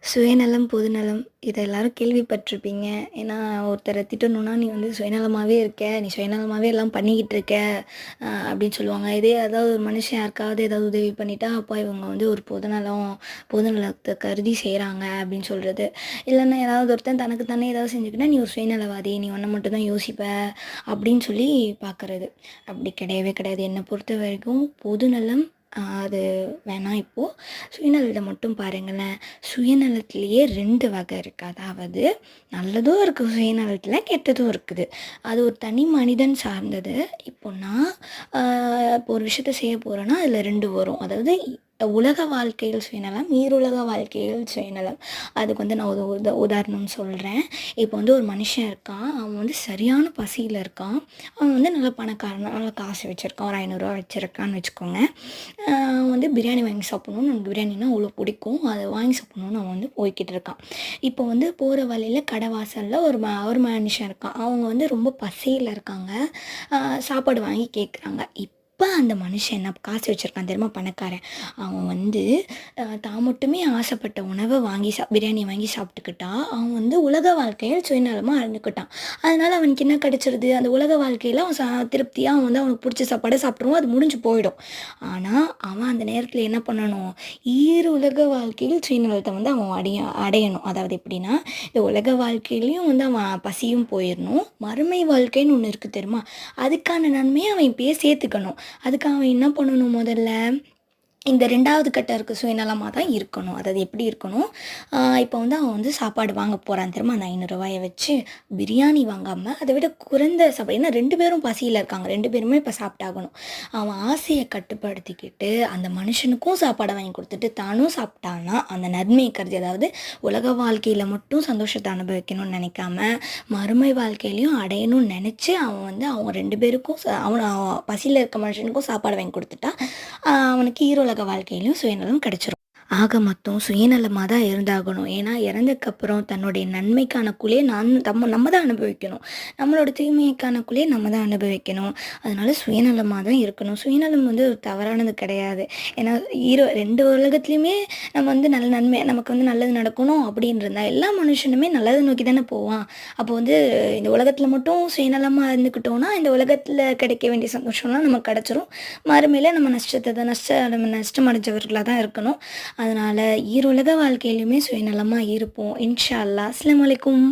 சுயநலம், பொதுநலம் இத எல்லாரும் கேள்விப்பட்டிருப்பீங்க. ஏன்னா, ஒருத்தர திட்டணும்னா, "நீ வந்து சுயநலமாவே இருக்க. நீ சுயநலமாவே எல்லாம் பண்ணிக்கிட்டு இருக்க." அப்படின்னு சொல்லுவாங்க. இதே ஏதாவது ஒரு மனுஷன் யாருக்காவது ஏதாவது உதவி பண்ணிட்டா, "அப்பா இவங்க வந்து ஒரு பொதுநலத்த கருதி செய்றாங்க." அப்படின்னு சொல்றது. இல்லன்னா யாராவது ஒருத்தன் தனக்கு தானே ஏதாவது செஞ்சுக்கிட்டா, "நீ ஒரு சுயநலவாதி. நீ உன்ன மட்டும் தான் யோசிப்ப." அப்படின்னு சொல்லி பார்க்கறது. அப்படி கிடையவே கிடையாது. என்ன பொறுத்தவரைக்கும் பொதுநலம் அது வேணாம் இப்போ. சுயநலத்த மட்டும் பாருங்களேன். சுயநலத்திலேயே 2 வகை இருக்கு. அதாவது நல்லதும் இருக்கு சுயநலத்தில, கெட்டதும் இருக்குது. அது ஒரு தனி மனிதன் சார்ந்தது. இப்போ நான் இப்போ ஒரு விஷயத்த செய்ய போறேன்னா, அதில 2 வரும். அதாவது உலக வாழ்க்கையில் சுயநலம், ஈருலக வாழ்க்கையில் சுயநலம். அதுக்கு வந்து நான் ஒரு உதாரணம் சொல்றேன். இப்போ வந்து ஒரு மனுஷன் இருக்கான். அவன் வந்து சரியான பசியில இருக்கான். அவன் வந்து நல்ல பணக்காரன். நல்லா காசு வச்சிருக்கான். ஒரு ரூ. 500 வச்சிருக்கான்னு வச்சுக்கோங்க. அவன் வந்து பிரியாணி வாங்கி சாப்பிட்ணுன்னு அவனுக்கு பிரியாணினா அவ்வளோ பிடிக்கும். அதை வாங்கி சாப்பிட்ணுன்னு அவன் வந்து போய்க்கிட்டு இருக்கான். இப்போ வந்து போகிற வழியில கடை வாசல்ல ஒரு மனுஷன் இருக்கான். அவங்க வந்து ரொம்ப பசியில இருக்காங்க. சாப்பாடு வாங்கி கேட்குறாங்க. இப்போ அந்த மனுஷன் என்ன காசு வச்சுருக்கான் தெரியுமா பணக்காரன். அவன் வந்து தான் மட்டுமே ஆசைப்பட்ட உணவை வாங்கி பிரியாணி வாங்கி சாப்பிட்டுக்கிட்டான். அவன் வந்து உலக வாழ்க்கையில் சுயநலமாக அறிந்துக்கிட்டான். அதனால் அவனுக்கு என்ன கிடைச்சிருது, அந்த உலக வாழ்க்கையில் அவன் திருப்தியாக அவன் வந்து அவனுக்கு பிடிச்ச சாப்பாடை சாப்பிட்ருவான். அது முடிஞ்சு போயிடும். ஆனால் அவன் அந்த நேரத்தில் என்ன பண்ணணும், உலக வாழ்க்கையில் சுயநலத்தை வந்து அவன் அடையணும். அதாவது எப்படின்னா, இந்த உலக வாழ்க்கையிலையும் வந்து அவன் பசியும் போயிடணும். மறுமை வாழ்க்கைன்னு ஒன்று இருக்குது தெரியுமா, அதுக்கான நன்மையை அவன் இப்பயே சேர்த்துக்கணும். அதுக்கு அவன் என்ன பண்ணணும் முதல்ல, இந்த 2வது கட்டம் இருக்க சுயநலமா தான் இருக்கணும். அதாவது எப்படி இருக்கணும், இப்போ வந்து அவன் வந்து சாப்பாடு வாங்க போகிறான் தெரியுமா, அந்த ரூ. 500 வச்சு பிரியாணி வாங்காமல் அதை விட குறைந்த சாப்பாடு. ஏன்னா 2 பேரும் பசியில் இருக்காங்க. 2 பேருமே இப்போ சாப்பிட்டாகணும். அவன் ஆசையை கட்டுப்படுத்திக்கிட்டு அந்த மனுஷனுக்கும் சாப்பாடை வாங்கி கொடுத்துட்டு தானும் சாப்பிட்டான்னா அந்த நன்மையை கருதி, அதாவது உலக வாழ்க்கையில் மட்டும் சந்தோஷத்தை அனுபவிக்கணும்னு நினைக்காம மறுமை வாழ்க்கையிலையும் அடையணும்னு நினச்சி அவன் வந்து அவங்க 2 பேருக்கும் அவன் பசியில் இருக்க மனுஷனுக்கும் சாப்பாடு வாங்கி கொடுத்துட்டா அவனுக்கு ஈரோலக வாழ்க்கையிலையும் சுயநலம் கிடைச்சிரும். ஆக மொத்தம் சுயநலமாக தான் இருந்தாகணும். ஏன்னா இறந்ததுக்கப்புறம் தன்னுடைய நன்மைக்கான கூலியை நம்ம தான் அனுபவிக்கணும். நம்மளோட தீமைக்கான கூலியை நம்ம தான் அனுபவிக்கணும். அதனால சுயநலமாக தான் இருக்கணும். சுயநலம் வந்து ஒரு தவறானது கிடையாது. ஏன்னா 2 உலகத்துலேயுமே நம்ம வந்து நல்ல நன்மை, நமக்கு வந்து நல்லது நடக்கணும் அப்படின்னு இருந்தால் எல்லா மனுஷனுமே நல்லதை நோக்கி தானே போவான். அப்போ வந்து இந்த உலகத்தில் மட்டும் சுயநலமாக இருந்துக்கிட்டோன்னா இந்த உலகத்தில் கிடைக்க வேண்டிய சந்தோஷம்லாம் நமக்கு கிடச்சிரும். மறுமையில் நம்ம நஷ்டம் அடைஞ்சவர்களாக தான் இருக்கணும். அதனால் ஈருலக வாழ்க்கையிலுமே சுயநலமாக இருப்போம். இன்ஷா அல்லாஹ். அஸ்ஸலாமு அலைக்கும்.